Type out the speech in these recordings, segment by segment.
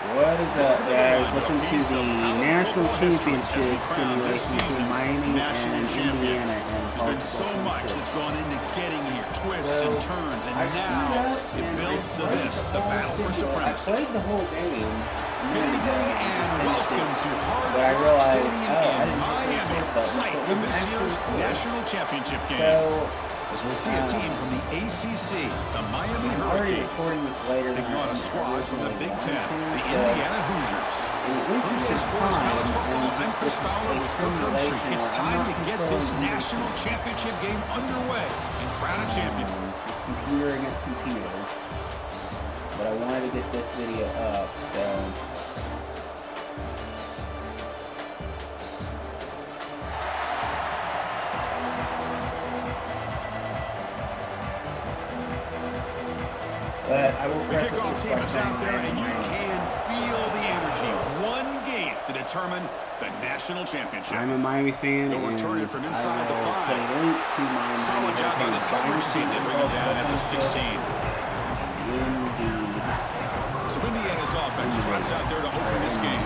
What is up, guys? Welcome to the National Championship simulation between Miami and Indiana and There's been so much that's gone into getting here, twists and turns, and now it builds to this, the battle for supremacy. I played the whole game. Good evening and welcome to Hard But I Rock realized, Stadium in I Miami, site of this year's national championship game. As we'll see a team from the ACC, the Miami Hurricanes, taking on a squad from the Big Ten, the Indiana Hoosiers. From EA Sports College Football, I'm Chris Fowler with Kirk Herbstreit. It's time to get this national championship game underway and crown a champion. It's computer against computer. But I wanted to get this video up, so... But I will the kickoff team is out there, and you can feel the energy. One game to determine the national championship. I'm a Miami fan, and return it from inside the 5. Put a link to my solid job by the coverage team to bring it down at the 16. Indeed. So Indiana's offense trots out there to open this game.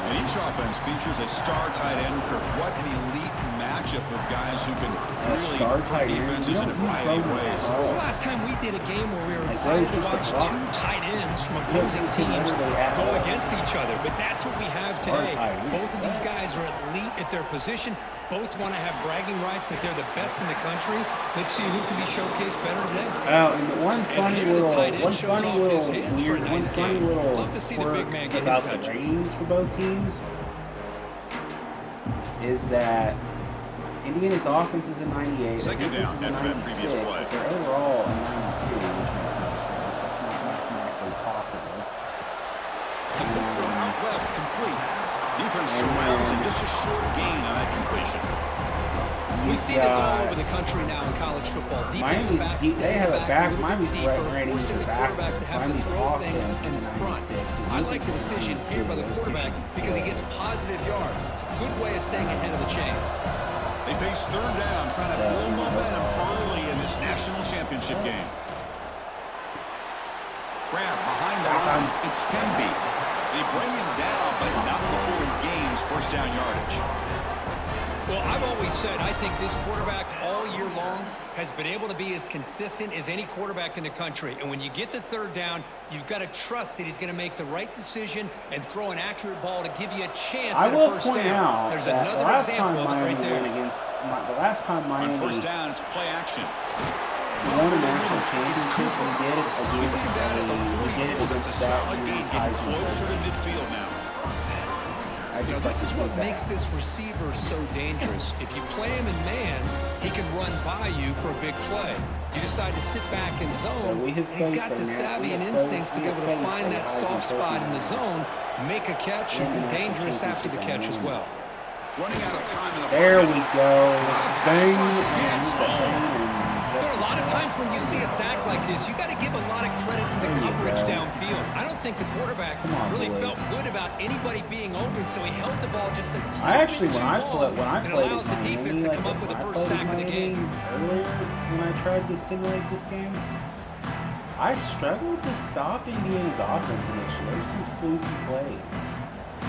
And each offense features a star tight end. Kirk, what an elite matchup of guys who can really play defenses in a variety of ways. When was the last time we did a game where we were excited to watch two tight ends from opposing teams go against each other? But that's what we have today. Both of these guys are elite at their position. Both want to have bragging rights that they're the best in the country. Let's see who can be showcased better today. Oh, and one funny little quirk about the ratings for both teams is that Indiana's offense is a 98, their defense is a 96, but they're overall a 92, which makes no sense. That's not mathematically possible. The quick throw out left, complete. Defense surrounds and just a short gain on that completion. We see this all over the country now in college football. Defensive backs, they have a back. Miami's deeper, rating forcing is the quarterback to have to throw things in front. I like the decision here by the quarterback because he gets positive yards. It's a good way of staying ahead of the chains. They face third down, trying to build momentum early in this national championship game. Grab behind the line. It's Penby. They bring him down, but not before he gains first down yardage. Well, I've always said I think this quarterback all year long has been able to be as consistent as any quarterback in the country. And when you get the third down, you've got to trust that he's going to make the right decision and throw an accurate ball to give you a chance at a first down. There's another example of it right there. The last time Miami on first down, it's play action. Won a national championship, we did it against a solid game, getting closer to midfield now. This is what makes this receiver so dangerous. If you play him in man, he can run by you for a big play. You decide to sit back in zone, and he's got the savvy and instincts to be able to find that soft spot in the zone, make a catch, and be dangerous after the catch as well. Running out of time in the there we go. Bang. A lot of times when you see a sack like this, you got to give a lot of credit to the coverage downfield. I don't think the quarterback really felt good about anybody being open, so he held the ball just a little bit too long, and allows the defense to come up with the first sack of the game. Earlier, when I tried to simulate this game, I struggled to stop Indiana's offense initially. There were some fluky plays.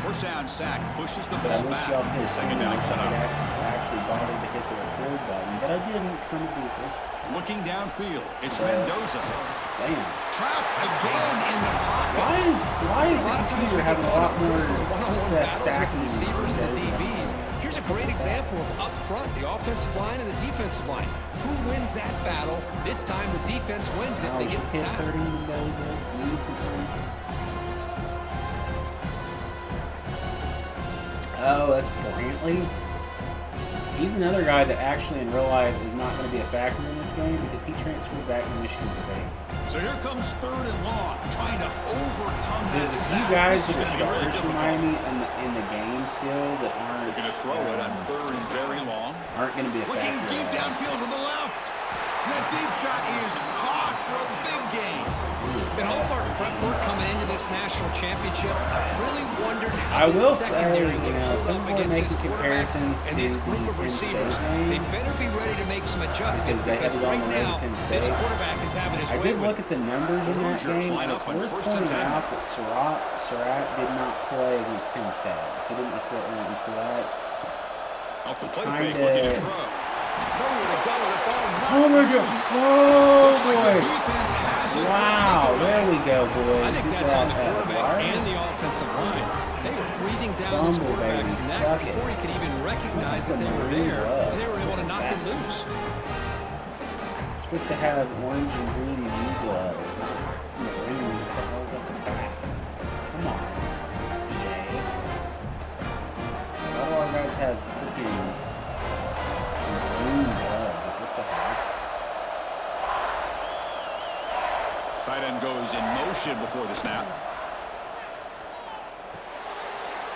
First down sack pushes the ball back. Second down cut I actually bothered to hit the record button, but I didn't because I'm a doofus. Looking downfield, it's Mendoza. Damn. Trap again in the pocket. Why is the computer having a lot more success sacking receivers and the DBs? Here's a great example of up front, the offensive line and the defensive line. Who wins that battle? This time the defense wins it. They get the sack. Oh, that's Brantley. He's another guy that actually in real life is not going to be a factor in this game because he transferred back to Michigan State. So here comes third and long, trying to overcome that sack. You guys that are starters for Miami in the game still that aren't going to throw it on third and very long. Aren't going to be a looking factor. Deep downfield to the left. That deep shot is caught for a big gain. And all of our prep work coming into this this national championship, I really wondered how the secondary would hold up against this quarterback and this group of receivers. They better be ready to make some adjustments because right now, this quarterback is having his way with it. I did look at the numbers in that game. It's worth pointing out that Surratt did not play against Penn State. He didn't play, so that's off the play fake, looking to throw. Nowhere to go, the ball oh my God! Oh boy! Wow, there we go, boys. I think that's on the quarterback and the offensive line. They were breathing down his quarterbacks and that before he could even recognize that they were there. And they were able to knock it loose. Supposed to have orange and green knee gloves. Green, what the hell's at the back? Come on, EA. Why do our guys have freaking green gloves? What the heck? Tight end goes in motion before the snap.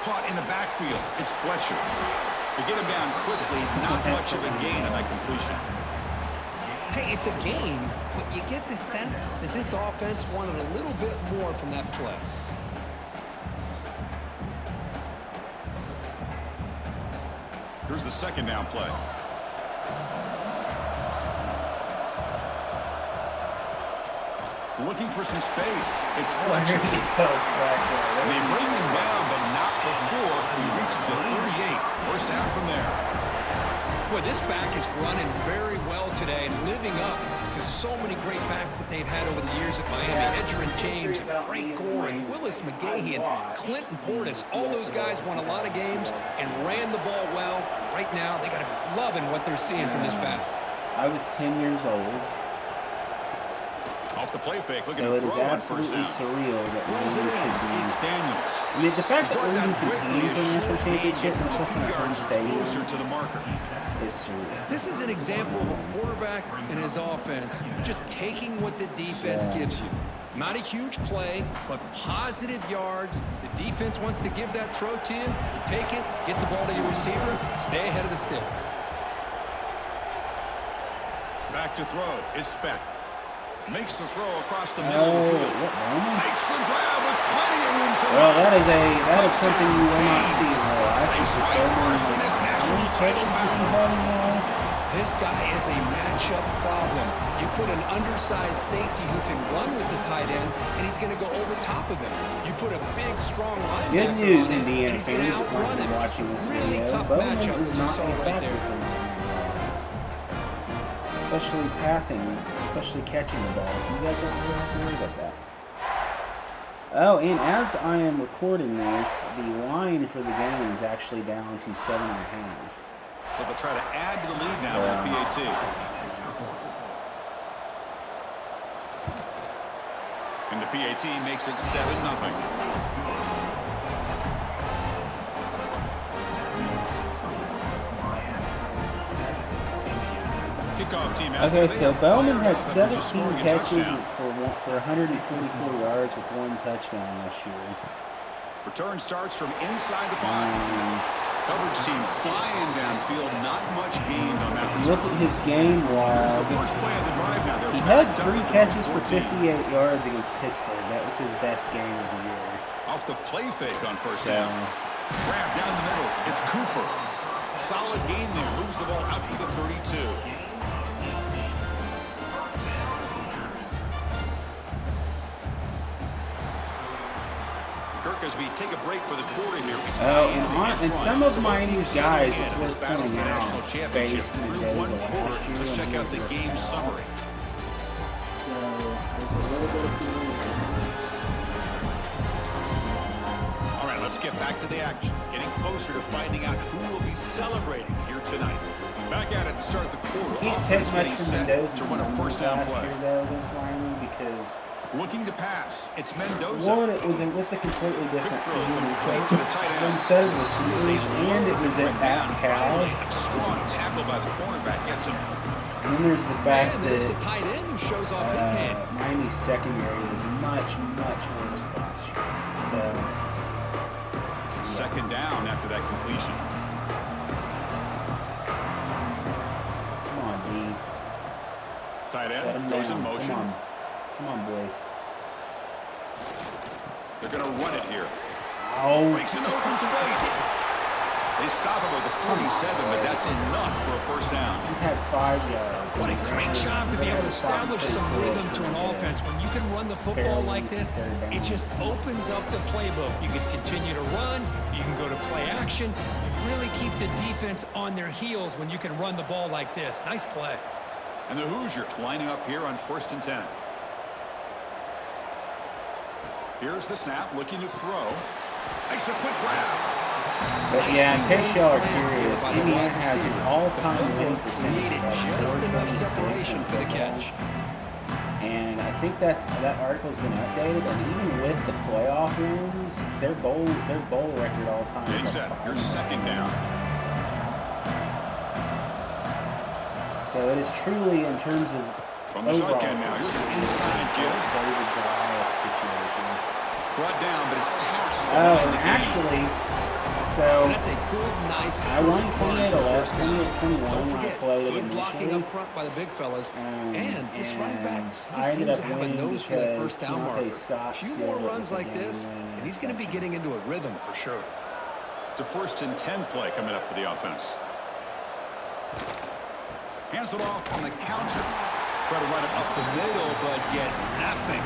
Caught in the backfield. It's Fletcher. To get him down quickly, not much of a gain on that completion. Hey, it's a gain, but you get the sense that this offense wanted a little bit more from that play. Here's the second down play. Looking for some space. It's Fletcher. They bring him down, but not before he reaches the 38. First down from there. Boy, this back is running very well today and living up to so many great backs that they've had over the years at Miami. Edgerrin James, and Frank Gore, and Willis McGahee, and Clinton Portis. All those guys won a lot of games and ran the ball well. Right now, they got to be loving what they're seeing from this back. I was 10 years old. Off the play fake, looking so to it is throw absolutely surreal that Louisville could be. Daniels. I mean, the fact that Louisville could be in the national championship, especially in home stadium, to the marker, is surreal. This is an example of a quarterback and his offense just taking what the defense gives you. Not a huge play, but positive yards. The defense wants to give that throw to you. You take it, get the ball to your receiver, stay ahead of the sticks. Back to throw. It's Speck. Makes the throw across the middle of the field. Makes the grab with plenty of room to well, that is something you will not see in real life. This guy is a matchup problem. You put an undersized safety who can run with the tight end, and he's going to go over top of him. You put a big, strong linebacker good news, on him, Indiana and he's going to outrun him. Just a really tough matchup, as you saw right there. Especially passing, especially catching the ball. So you guys don't really have to worry about that. Oh, and as I am recording this, the line for the game is actually down to 7.5. So they'll try to add to the lead now at PAT. And the PAT makes it 7-0. Okay, so Bowman had 17 catches for 144 yards with 1 touchdown this year. Return starts from inside the 5. Coverage team flying downfield, not much gained on that. Look at his game log. He had 3 catches for 58 yards against Pittsburgh. That was his best game of the year. Off the play fake on first down. Grab down the middle. It's Cooper. Solid gain there. Moves the ball out to the 32. As we take a break for the quarter here. And some of Miami's guys, it's worth pointing out, faced one quarter. Let's check out the game summary. So, there's a little bit of all right, let's get back to the action. Getting closer to finding out who will be celebrating here tonight. Back at it to start the quarter. Can't take much from Mendoza to run a first down play. Here, though, against Miami because looking to pass. It's Mendoza. One, it was with a completely different team. Instead of receivers, and it was at Cal. Strong tackle by the cornerback gets him. And then there's the fact that the tight end who shows off his hands. Miami's secondary was much, much worse last year. So second down after that completion. Come on, D. Tight end goes in motion. Come on, boys. They're going to run it here. Oh. Breaks an open space. They stop him with the 47, but that's enough for a first down. He had 5 yards. What a great job to be able to establish some rhythm to an offense. When you can run the football like this, it just opens up the playbook. You can continue to run. You can go to play action. You really keep the defense on their heels when you can run the ball like this. Nice play. And the Hoosiers lining up here on 1st and 10. Here's the snap, looking to throw. Makes a quick grab. But yeah, in case y'all are curious, Indiana has an all-time win created just enough separation for the catch. And I think that article's been updated, and even with the playoff wins, their bowl record all time is like 5. Here's 2nd down. So it is truly, in terms of from the shotgun now, here's an inside give. David Goliath situation. Brought down, but it's past the line. And actually, so that's a good, nice. I won 28-21 when I played good blocking up front by the big fellas, and this running back I ended up have a nose for that first down marker. A few more runs like this, and he's going to be getting into a rhythm for sure. It's a 1st and 10 play coming up for the offense. Hands it off on the counter. Try to run it up the middle, but get nothing.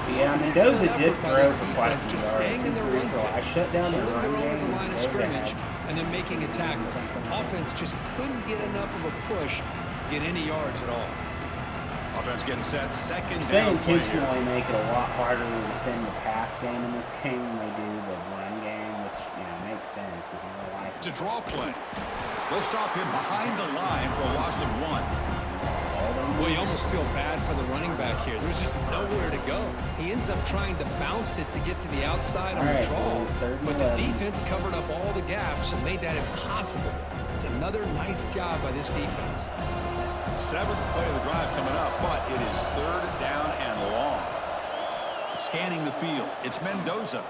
Yeah, Mendoza did throw for quite a few yards. I shut down the run game at the line of scrimmage and then making a tackle. Offense just couldn't get enough of a push to get any yards at all. Offense getting set, 2nd They down. intentionally make it a lot harder to defend the pass game in this game than they do the run game, which makes sense because in real life. It's a draw play. They'll stop him behind the line for a loss of 1. Well, you almost feel bad for the running back here. There's just nowhere to go. He ends up trying to bounce it to get to the outside on the draw. But the defense covered up all the gaps and made that impossible. It's another nice job by this defense. 7th play of the drive coming up, but it is 3rd down and long. Scanning the field, it's Mendoza.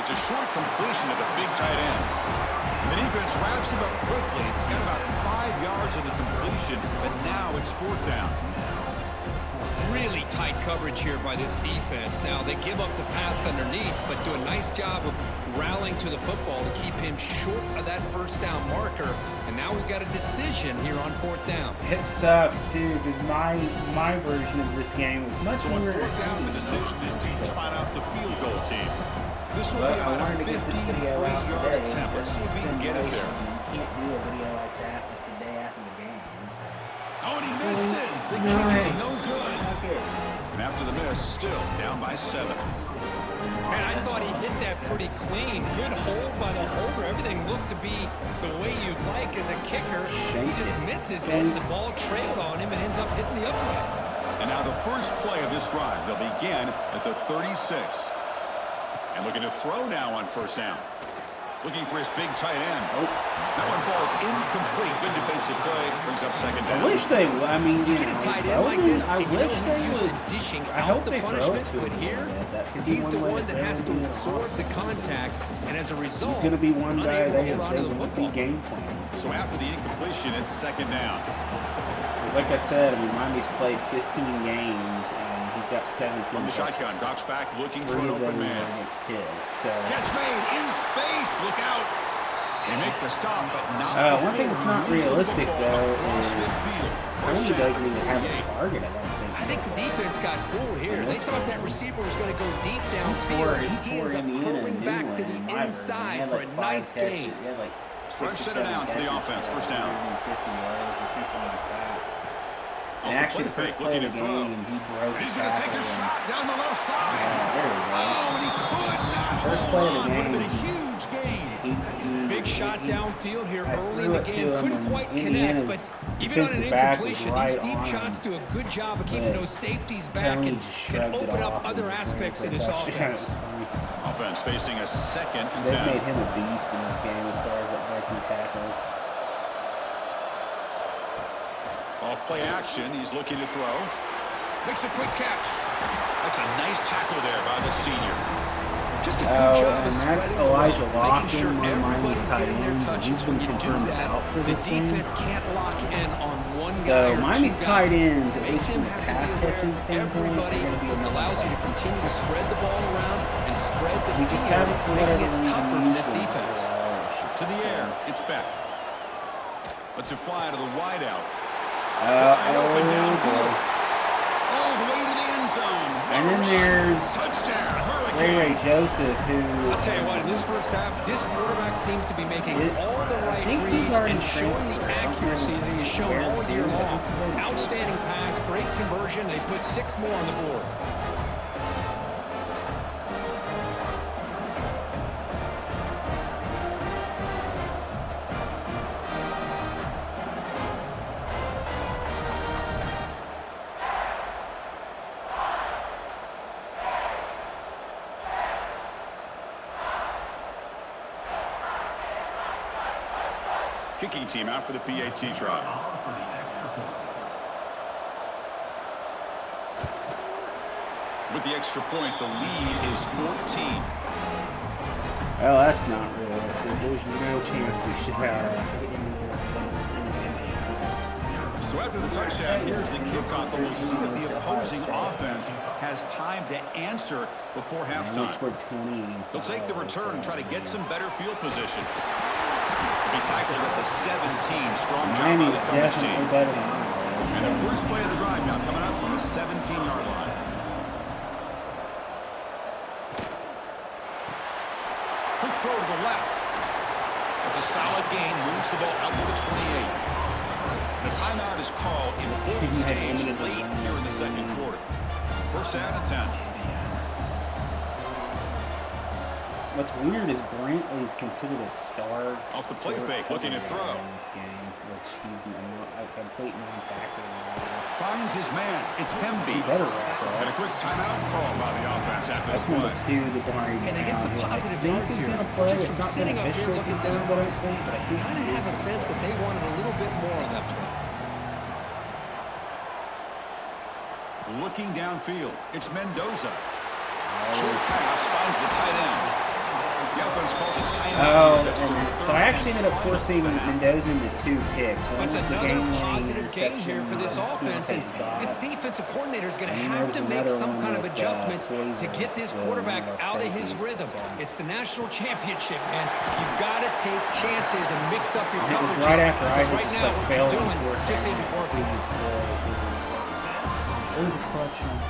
It's a short completion of the big tight end. And the defense wraps him up quickly. Got about 5 yards of the completion, but now it's 4th down. Really tight coverage here by this defense. Now, they give up the pass underneath, but do a nice job of rallying to the football to keep him short of that first down marker. And now we've got a decision here on 4th down. It sucks, too, because my version of this game was much more... So on 4th down, the decision is to trot out the field goal team. This will be about a 53-yard attempt. Let's see if we can get it there. You can't do a video like that like the day after the game. So. Oh, and he missed it. The kick is no good. And after the miss, still down by 7. Man, I thought he hit that pretty clean. Good hold by the holder. Everything looked to be the way you'd like as a kicker. He just misses it, and the ball trailed on him and ends up hitting the upright. And now the first play of this drive. They'll begin at the 36. And looking to throw now on 1st down. Looking for his big tight end. Oh. That one falls incomplete. Good defensive play. Brings up 2nd down. I wish they would. I mean, you get a tight end like this, I wish they used would. to dishing I out hope the they punishment, throw it to but him here, he's the one that has to absorb the contact, and as a result, he's going to be one guy they won't be game plan. So after the incompletion, it's 2nd down. Like I said, I mean, Miami's played 15 games, and he's got 17. From the shotgun, drops back, looking for an open man. Against Pitt, so. Catch made in space. Look out. They make the stop, but not. One thing that's not realistic, though, is Tony doesn't even have a target, I think the defense got fooled here. They thought that receiver was going to go deep downfield. He ends up curling back to the inside for a nice gain. First down for the offense. 1st down. 50 yards or something like that. And actually, the first play of the game, he broke He's going to take a shot down the left side. There we go. Oh, and he could not First play of the game. Would have been a huge gain. Big shot downfield here early in the game. Couldn't quite connect, but even on an incompletion, these deep shots do a good job of keeping those safeties back and can open up other aspects of this offense. Offense facing a 2nd and 10. They've made him a beast in this game as far as breaking tackles. Off play action, he's looking to throw. Makes a quick catch. That's a nice tackle there by the senior. Just a good job of that's spreading Elijah the wealth, making sure Locken, everybody's getting their touches. When you do that, the defense can't lock in on one guy or Miami's two tight guys. ends, at Make least from them a have to pass be aware catching of standpoint, everybody. are going to be a Allows you to continue to spread the ball around and spread the We just field, haven't, for making whatever it reason, tougher for this used him defense. To the air, it's back. Let's it fly to the wideout. Open downfield. All the way to the end zone. And then there's touchdown, Ray Joseph, who... I'll tell you what, in this first half, this quarterback seems to be making all the right reads and showing the accuracy that he's shown all year long. Outstanding pass, great conversion. They put 6 more on the board. Kicking team out for the PAT try. With the extra point, the lead is 14. Well, that's not realistic. There's no chance we should have. So after the touchdown, here's the kickoff, and we'll see if the opposing offense has time to answer before halftime. They'll take the return and try to get some better field position. Be tackled at the 17. Strong job by the coverage team. And the first play of the drive now coming up from the 17-yard line. Quick throw to the left. It's a solid gain. Moves the ball out to the 28. The timeout is called in important stage late here in the second quarter. First down and 10. What's weird is Brantley's considered a star. Off the play fake, looking to throw. In this game, which he's a complete non-factor. Finds his man. It's Hemby. Better wrap up. And a quick timeout call by the offense after That's the play. That's number 2, the Barry. And they get some positive yards here. Just from sitting up here looking down, Bryce, you kind of have a sense that they wanted a little bit more on that play. Looking downfield, it's Mendoza. Short pass finds the tight end. The offense calls it timeout. So I actually ended up forcing Mendoza into 2 picks. That's another positive game here for this offense. And this defensive coordinator is going to have to make some kind of adjustments to get this quarterback out of his rhythm. It's the national championship, man. You've got to take chances and mix up your coverages. Right now, what you're doing just isn't working. It was a clutch one.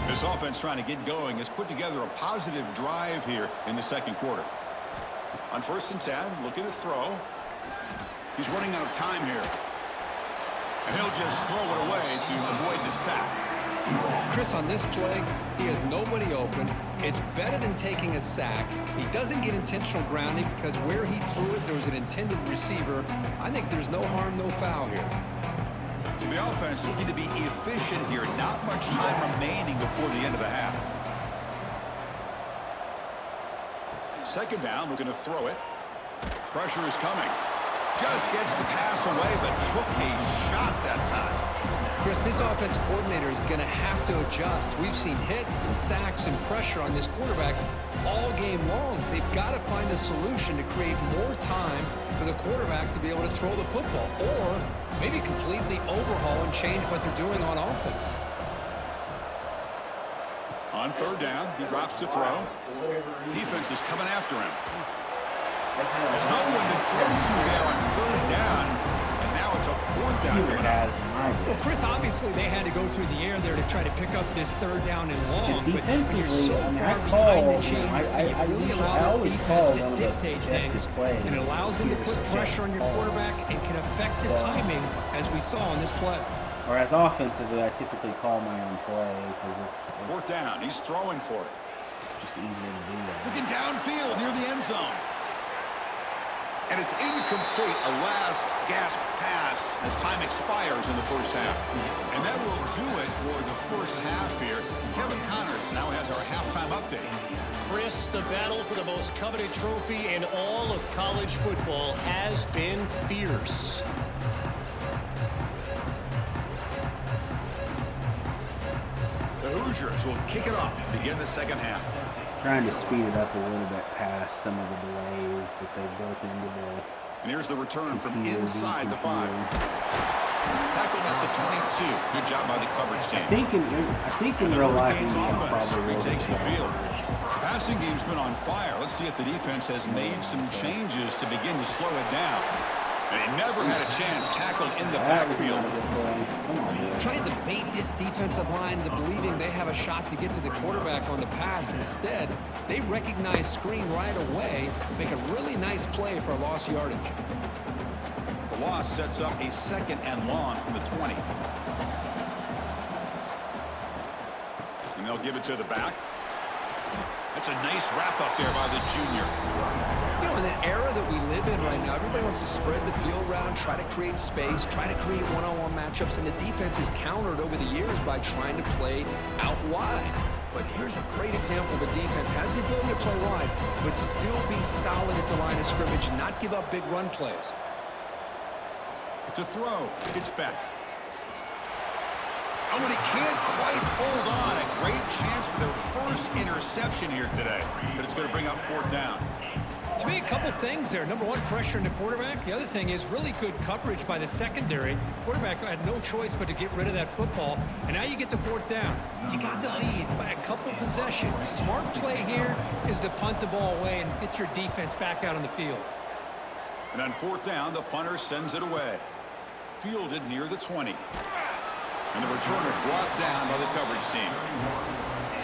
This offense trying to get going has put together a positive drive here in the second quarter. On 1st and 10, looking to throw. He's running out of time here. And he'll just throw it away to avoid the sack. Chris, on this play, he has nobody open. It's better than taking a sack. He doesn't get intentional grounding because where he threw it, there was an intended receiver. I think there's no harm, no foul here. So the offense looking to be efficient here. Not much time remaining before the end of the half. Second down, looking to throw it. Pressure is coming. Just gets the pass away, but took a shot that time. Chris, this offensive coordinator is going to have to adjust. We've seen hits and sacks and pressure on this quarterback all game long. They've got to find a solution to create more time for the quarterback to be able to throw the football, or maybe completely overhaul and change what they're doing on offense. On 3rd down, he drops to throw. Defense is coming after him. There's no one to throw to there on 3rd down, and now it's a 4th down. Well, Chris, obviously they had to go through the air there to try to pick up this 3rd down and long, but when you're so far behind the chains, it really allows this defense to dictate things, and it allows them to put pressure on your quarterback and can affect the timing, as we saw on this play. Whereas offensively, I typically call my own play because it's 4th down. He's throwing for it. Just easier to do that. Looking downfield near the end zone. And it's incomplete, a last gasp pass as time expires in the first half. And that will do it for the first half here. Kevin Connors now has our halftime update. Chris, the battle for the most coveted trophy in all of college football has been fierce. Hoosiers will kick it off to begin the second half. Trying to speed it up a little bit past some of the delays that they built into the. And here's the return from inside the 5. Tackled at the 22. Good job by the coverage team. I think in real life, he's probably retakes the field. The passing game's been on fire. Let's see if the defense has made some changes to begin to slow it down. And he never had a chance tackled in the backfield. Trying to bait this defensive line into believing they have a shot to get to the quarterback on the pass. Instead, they recognize screen right away, make a really nice play for a lost yardage. The loss sets up a 2nd and long from the 20. And they'll give it to the back. That's a nice wrap up there by the junior. You know, in the era that we live in right now, everybody wants to spread the field around, try to create space, try to create one-on-one matchups, and the defense is countered over the years by trying to play out wide. But here's a great example. The defense has the ability to play wide, but still be solid at the line of scrimmage, not give up big run plays. To throw, it's back. Oh, and he can't quite hold on. A great chance for their first interception here today, but it's going to bring up 4th down. To me, a couple things there. Number one, pressure in the quarterback. The other thing is really good coverage by the secondary. Quarterback had no choice but to get rid of that football. And now you get to 4th down. You got the lead by a couple possessions. Smart play here is to punt the ball away and get your defense back out on the field. And on 4th down, the punter sends it away. Fielded near the 20. And the returner brought down by the coverage team.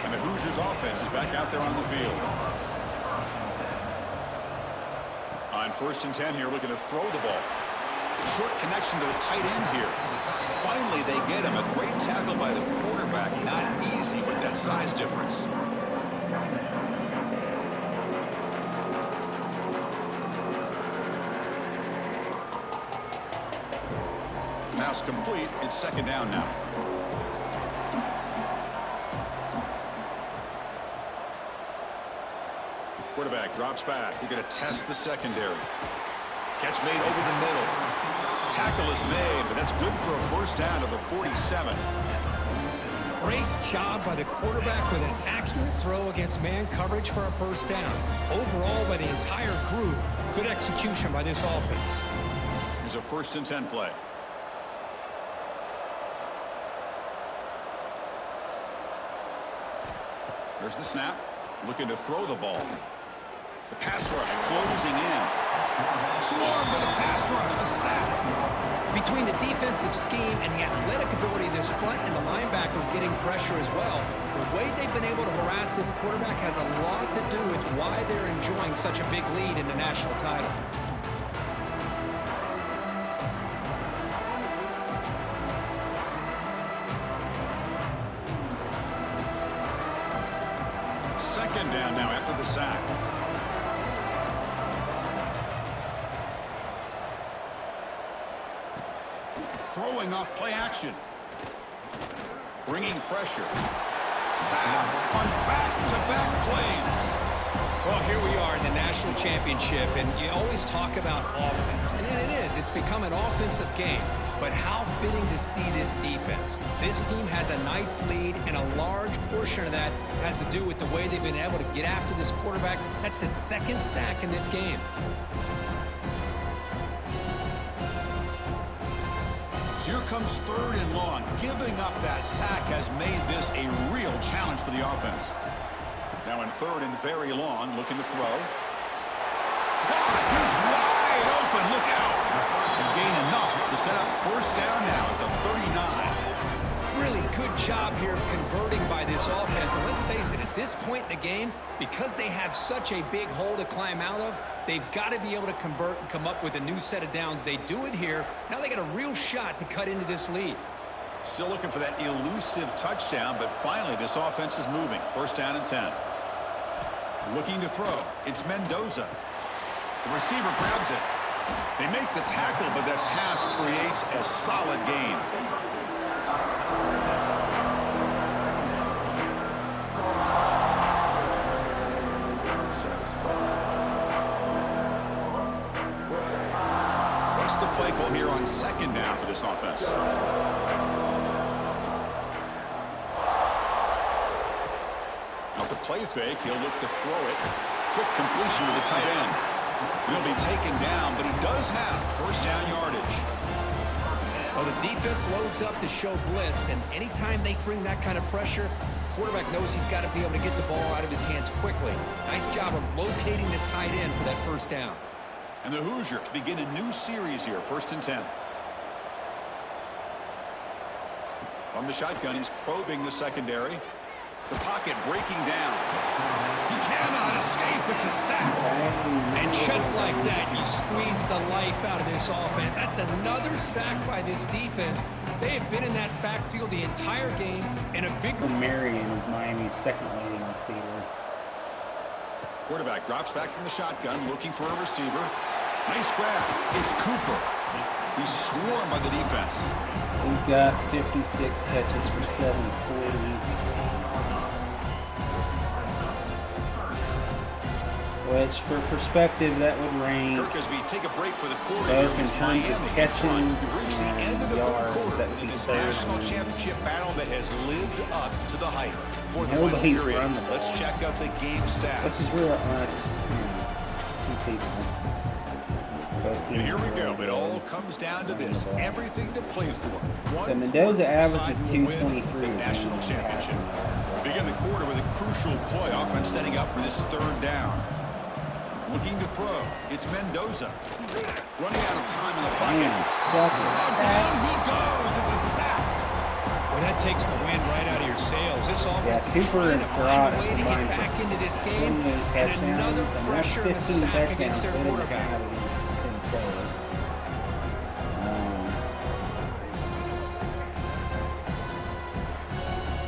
And the Hoosiers offense is back out there on the field. On 1st and 10 here, looking to throw the ball. Short connection to the tight end here. Finally, they get him. A great tackle by the quarterback. Not easy with that size difference. Pass complete. It's 2nd down now. Quarterback drops back. He's going to test the secondary. Catch made over the middle. Tackle is made, but that's good for a 1st down to the 47. Great job by the quarterback with an accurate throw against man coverage for a 1st down. Overall, by the entire group, good execution by this offense. Here's a 1st and 10 play. There's the snap. Looking to throw the ball. The pass rush closing in. Swarmed by the pass rush. A sack. Between the defensive scheme and the athletic ability of this front and the linebackers getting pressure as well, the way they've been able to harass this quarterback has a lot to do with why they're enjoying such a big lead in the national title. Second down now after the sack. Throwing off play action. Bringing pressure. Sacked on back-to-back plays. Well, here we are in the national championship, and you always talk about offense. And it is. It's become an offensive game. But how fitting to see this defense. This team has a nice lead, and a large portion of that has to do with the way they've been able to get after this quarterback. That's the 2nd sack in this game. So here comes 3rd and long. Giving up that sack has made this a real challenge for the offense. Now in 3rd and very long, looking to throw. He's wide open. Look out. And gain enough to set up 1st down now at the 39. Really good job here of converting by this offense. And let's face it, at this point in the game, because they have such a big hole to climb out of, they've got to be able to convert and come up with a new set of downs. They do it here. Now they got a real shot to cut into this lead. Still looking for that elusive touchdown, but finally this offense is moving. 1st down and 10. Looking to throw. It's Mendoza. The receiver grabs it. They make the tackle, but that pass creates a solid gain. What's the play call here on 2nd down for this offense? play fake. He'll look to throw it. Quick completion to the tight end. He'll be taken down, but he does have first down yardage. Well, the defense loads up to show blitz, and anytime they bring that kind of pressure, quarterback knows he's got to be able to get the ball out of his hands quickly. Nice job of locating the tight end for that first down. And the Hoosiers begin a new series here, 1st and 10. From the shotgun, he's probing the secondary. The pocket breaking down. He cannot escape. It's a sack. And just like that, you squeeze the life out of this offense. That's another sack by this defense. They have been in that backfield the entire game, and a big... Marion is Miami's second leading receiver. Quarterback drops back from the shotgun, looking for a receiver. Nice grab. It's Cooper. He's swarmed by the defense. He's got 56 catches for 740. Which, for perspective, that would rank take a break for the quarter both in terms of catching and yards. That would be this third. national championship battle that has lived up to the hype. For the Nobody's final period, run the ball. let's check out the game stats. This is real conceivable. And here we go. It all comes down to this. Everything to play for. So Mendoza averages 223. National championship. Begin the quarter with a crucial play. Offense setting up for this 3rd down. Looking to throw. It's Mendoza. Running out of time in the pocket. Down he goes. It's a sack. Well, that takes the wind right out of your sails. This offense is Cooper trying and to find a way to Surratt get back into this game. And another pressure and a sack against their quarterback.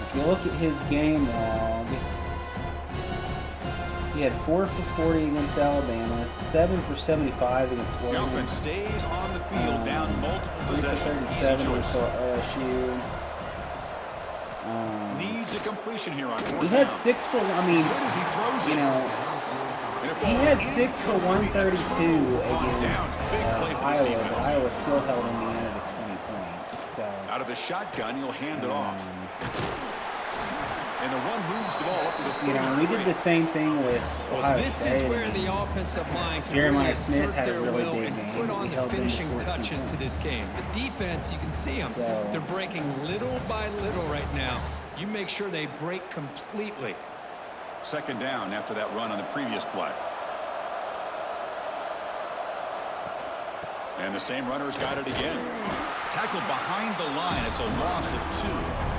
If you look at his game log, he had 4 for 40 against Alabama, 7 for 75 against Oregon. The offense stays on the field, down multiple possessions. 37 against LSU. Needs a completion here on 4th He had down. 6 for, I mean, you know, he had 6 for 132 against Iowa, but Iowa still held Indiana to 20 points. So out of the shotgun, he'll hand it off. And the run moves the ball up to the 43. You know, we did the same thing with Ohio This State. is where the offensive line can Jeremiah really Smith assert had a their really will big and game. put on He the held them to finishing 14 touches to points. this game. The defense, you can see them. So, they're breaking little by little right now. You make sure they break completely. 2nd down after that run on the previous play. And the same runner's got it again. Tackled behind the line. It's a loss of 2.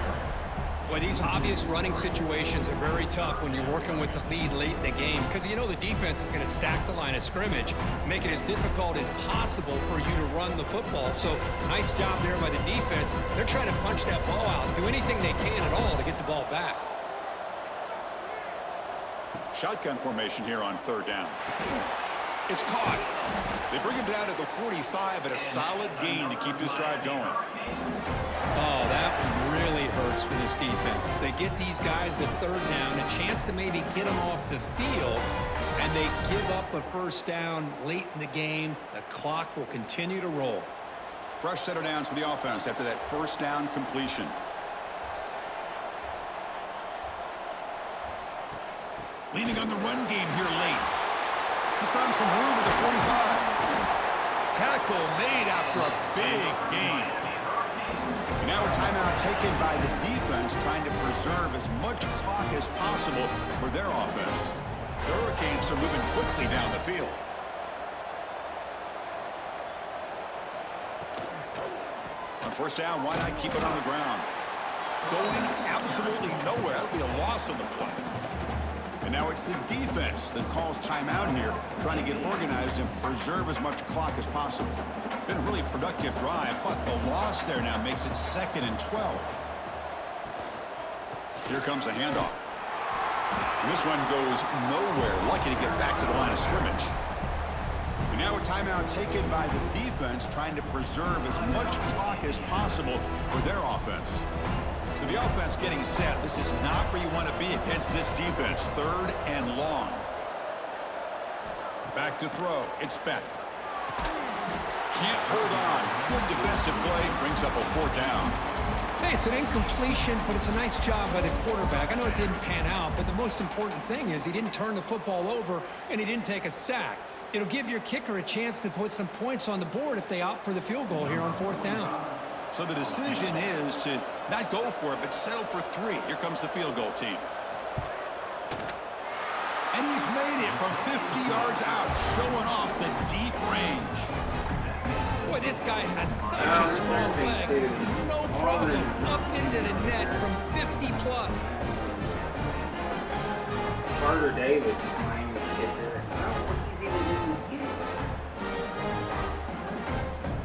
Well, these obvious running situations are very tough when you're working with the lead late in the game because you know the defense is going to stack the line of scrimmage, make it as difficult as possible for you to run the football. So, nice job there by the defense. They're trying to punch that ball out, do anything they can at all to get the ball back. Shotgun formation here on 3rd down. It's caught. They bring him down to the 45, but a solid gain to keep this drive going. Oh, that one really hurts for this defense. They get these guys to 3rd down, a chance to maybe get them off the field, and they give up a 1st down late in the game. The clock will continue to roll. Fresh set of downs for the offense after that 1st down completion. Leaning on the run game here late. He's found some room at the 45. Tackle made after a big gain. And now a timeout taken by the defense, trying to preserve as much clock as possible for their offense. The Hurricanes are moving quickly down the field. On 1st down, why not keep it on the ground? Going absolutely nowhere. That'll be a loss on the play. And now it's the defense that calls timeout here, trying to get organized and preserve as much clock as possible. Been a really productive drive, but the loss there now makes it 2nd and 12. Here comes the handoff. And this one goes nowhere. Lucky to get back to the line of scrimmage. And now a timeout taken by the defense, trying to preserve as much clock as possible for their offense. So the offense getting set. This is not where you want to be against this defense. 3rd and long. Back to throw. It's Beck. Can't hold on. Good defensive play. Brings up a 4th down. Hey, it's an incompletion, but it's a nice job by the quarterback. I know it didn't pan out, but the most important thing is he didn't turn the football over and he didn't take a sack. It'll give your kicker a chance to put some points on the board if they opt for the field goal here on 4th down. So the decision is to not go for it, but settle for 3. Here comes the field goal team. And he's made it from 50 yards out, showing off the deep range. Boy, this guy has such a strong leg. No problem. Up into the net from 50 plus. Carter Davis is Miami's kicker. I don't think he's even in this game.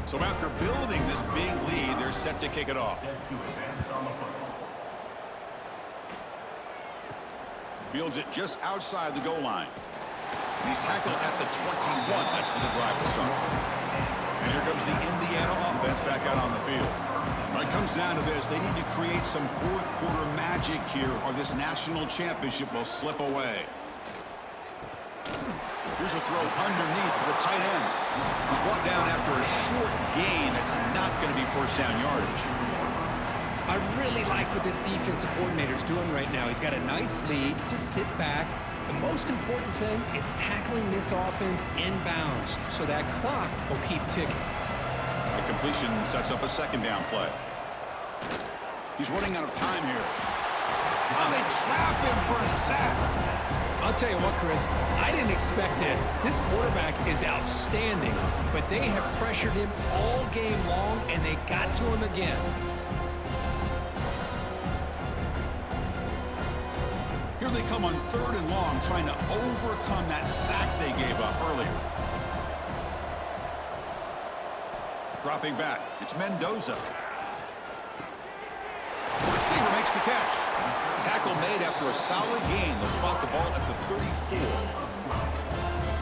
So after building this big lead, they're set to kick it off. Fields it just outside the goal line. He's tackled at the 21. That's where the drive will start. And here comes the Indiana offense back out on the field. When it comes down to this, they need to create some fourth-quarter magic here, or this national championship will slip away. Here's a throw underneath to the tight end. He's brought down after a short gain that's not going to be first down yardage. I really like what this defensive coordinator is doing right now. He's got a nice lead. Just sit back. The most important thing is tackling this offense inbounds so that clock will keep ticking. The completion sets up a 2nd down play. He's running out of time here. Oh, they trap him for a sack. I'll tell you what, Chris, I didn't expect this. This quarterback is outstanding, but they have pressured him all game long, and they got to him again. Here they come on 3rd and long, trying to overcome that sack they gave up earlier. Dropping back, it's Mendoza. The receiver makes the catch. Tackle made after a solid gain. They'll spot the ball at the 34.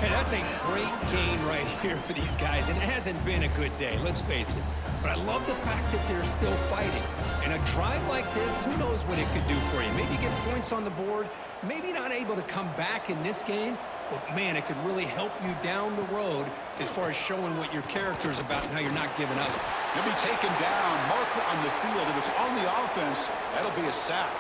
Hey, that's a great gain right here for these guys, and it hasn't been a good day, let's face it. But I love the fact that they're still fighting. And a drive like this, who knows what it could do for you? Maybe get points on the board, maybe not able to come back in this game, but man, it could really help you down the road as far as showing what your character is about and how you're not giving up. He'll be taken down, marker on the field. If it's on the offense, that'll be a sack.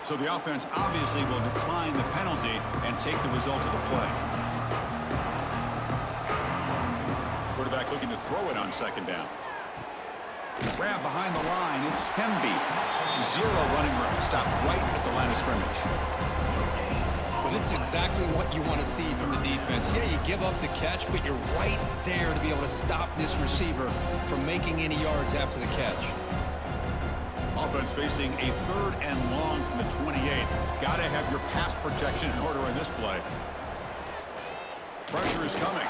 So the offense obviously will decline the penalty and take the result of the play. Quarterback looking to throw it on 2nd down. Grab behind the line. It's Hemby. 0 running room. Stop right at the line of scrimmage. Well, this is exactly what you want to see from the defense. Yeah, you give up the catch, but you're right there to be able to stop this receiver from making any yards after the catch. Offense facing a 3rd and long from the 28. Got to have your pass protection in order in this play. Pressure is coming.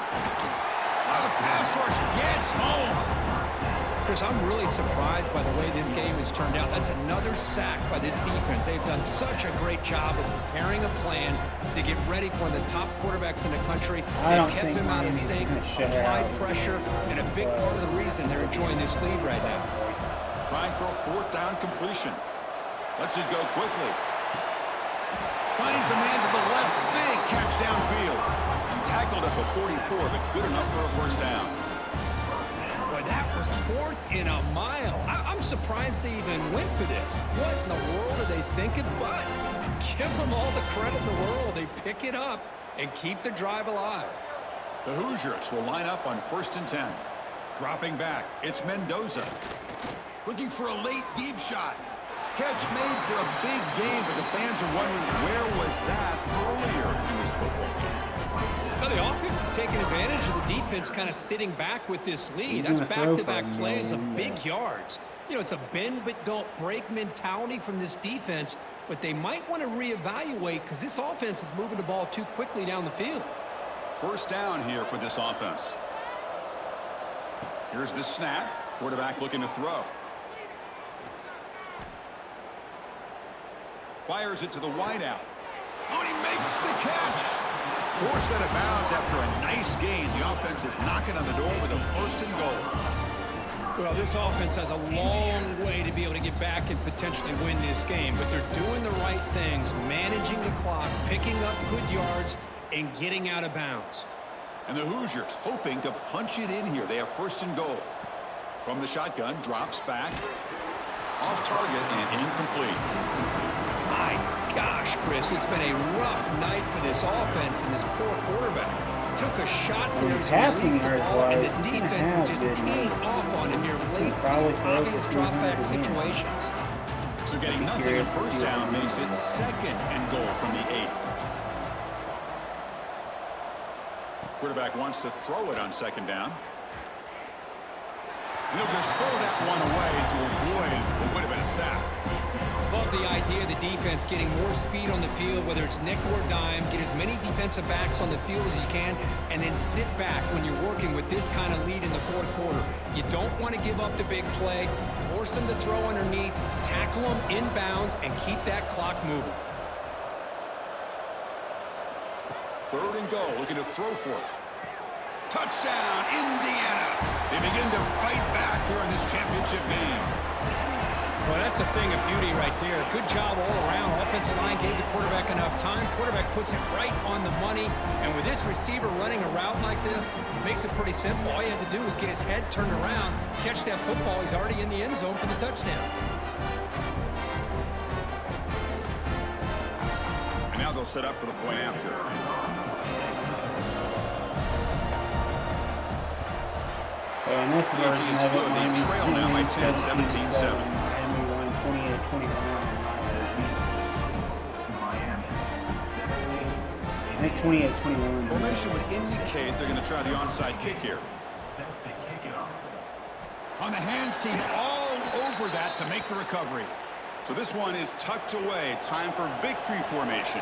The pass rush gets home. Chris, I'm really surprised by the way this game has turned out. That's another sack by this defense. They've done such a great job of preparing a plan to get ready for one of the top quarterbacks in the country. They've kept him out of sync, applied pressure, and a big part of the reason they're enjoying this lead right now. Trying for a 4th down completion. Lets it go quickly. Finds a man to the left. Big catch downfield. And tackled at the 44, but good enough for a first down. Boy, that was 4th and a mile. I'm surprised they even went for this. What in the world are they thinking? But give them all the credit in the world. They pick it up and keep the drive alive. The Hoosiers will line up on 1st and 10. Dropping back, it's Mendoza. Looking for a late deep shot. Catch made for a big game, but the fans are wondering where was that earlier in this football game. Well, the offense is taking advantage of the defense kind of sitting back with this lead. That's back-to-back plays of big yards. You know, it's a bend but don't break mentality from this defense, but they might want to reevaluate because this offense is moving the ball too quickly down the field. First down here for this offense. Here's the snap. Quarterback looking to throw. Fires it to the wideout. Oh, he makes the catch. Forced out of bounds after a nice gain. The offense is knocking on the door with a 1st and goal. Well, this offense has a long way to be able to get back and potentially win this game, but they're doing the right things, managing the clock, picking up good yards, and getting out of bounds. And the Hoosiers hoping to punch it in here. They have first and goal. From the shotgun, drops back. Off target and incomplete. My gosh, Chris, it's been a rough night for this offense and this poor quarterback. Took a shot there as he released the ball, and the defense is just teeing off on him here late in these obvious drop-back situations. So getting nothing on first down makes it second and goal from the 8. Quarterback wants to throw it on second down. And he'll just throw that one away to avoid what would have been a sack. Love the idea of the defense getting more speed on the field, whether it's nickel or dime, get as many defensive backs on the field as you can, and then sit back when you're working with this kind of lead in the fourth quarter. You don't want to give up the big play, force them to throw underneath, tackle them inbounds, and keep that clock moving. Third and goal, looking to throw for it. Touchdown, Indiana! They begin to fight back here in this championship game. Well, that's a thing of beauty right there. Good job all around. Offensive line gave the quarterback enough time. Quarterback puts it right on the money. And with this receiver running a route like this, makes it pretty simple. All you have to do is get his head turned around, catch that football. He's already in the end zone for the touchdown. And now they'll set up for the point after. So in this version of it, Miami's trail now by 10, 17-7. Miami won 28-21 I think 28-21. Formation would indicate they're going to try the onside kick here. On the hands team, all over that to make the recovery. So this one is tucked away. Time for victory formation.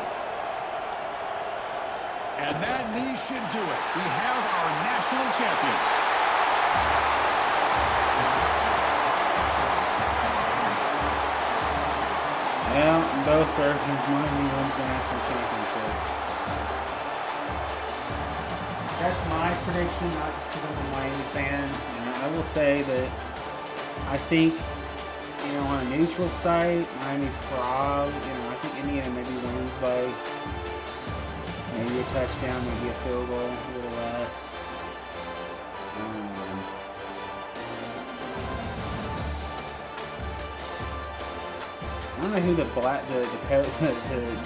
And that knee should do it. We have our national champions. Yeah, in both versions, Miami wins the national championship. That's my prediction, not just because I'm a Miami fan. And I will say that I think, on a neutral site, Miami probably, I think Indiana maybe wins by maybe a touchdown, maybe a field goal, a little less. I don't know who the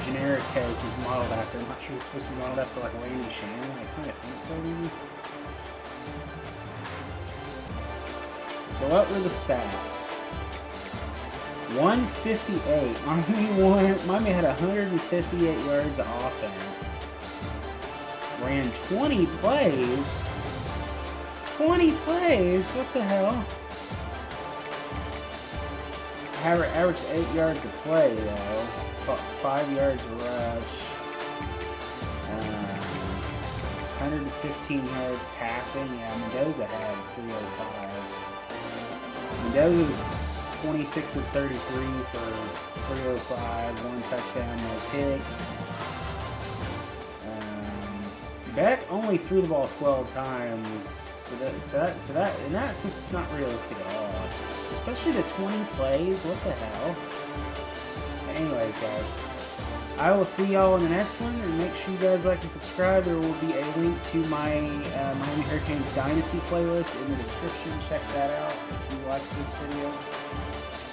generic coach is modeled after. I'm not sure it's supposed to be modeled after like Randy Shannon. I kind of think so, maybe. So what were the stats? 158. Miami had 158 yards of offense. Ran 20 plays. 20 plays? What the hell? Averaged 8 yards a play, though. 5 yards a rush. 115 yards passing. Yeah, Mendoza had 305. Mendoza was 26 of 33 for 305. 1 touchdown, no picks. Beck only threw the ball 12 times. So that in that sense, it's not realistic at all. Especially the 20 plays. What the hell? But anyways, guys, I will see y'all in the next one. And make sure you guys like and subscribe. There will be a link to my Miami Hurricanes Dynasty playlist in the description. Check that out if you liked this video.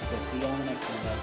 So see y'all in the next one, guys.